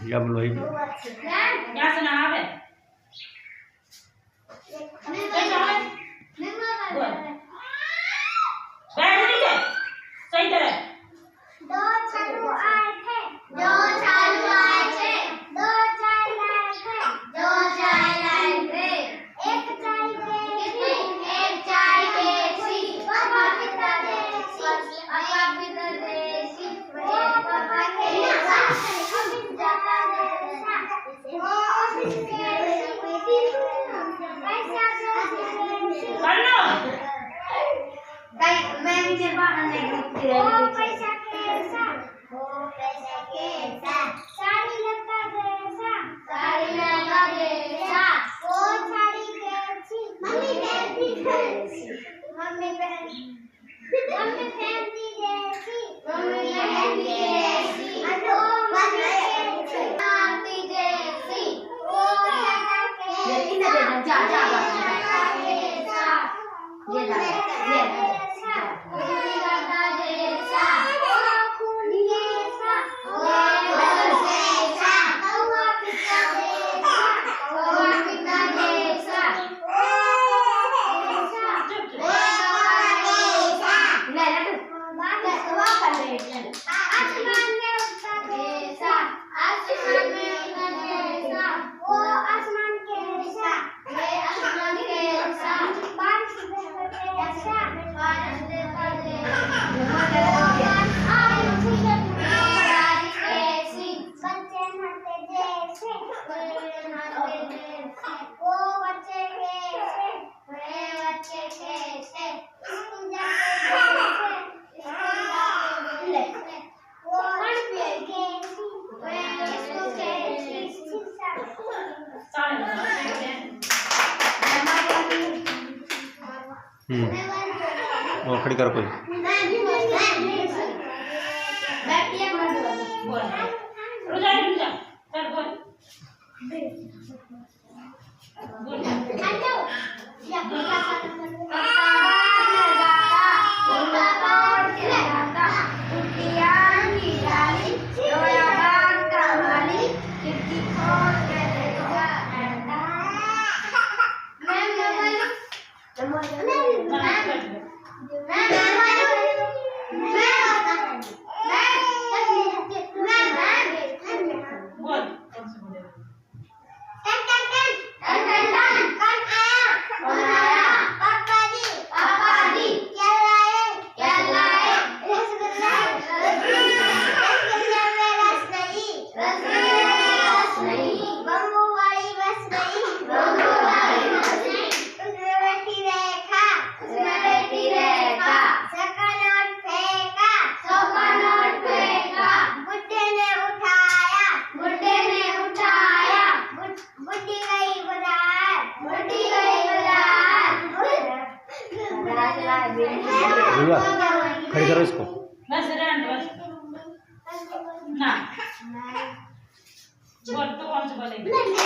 या बोलो ही क्या सुना है बैठ नीचे सही तरह दो चालू आए थे दो चालू आए थे दो चाय लाए थे दो चाय लाए थे एक चाय कैसी पापा पिता देसी वो पापा के साथ हम जाता देसा वो ऑफिस के करना मैं नीचे बाहर नहीं वो पैसा कैसा साड़ी लगा जैसा वो साड़ी कैसी मम्मी पहनती जैसी मम्मी पहनती जैसी वो पहनती जैसी वो वो खड़ी करो कोई रुजा चल बोल खड़ी करो इसको बस ना बोल तो कौन सा बोलेगी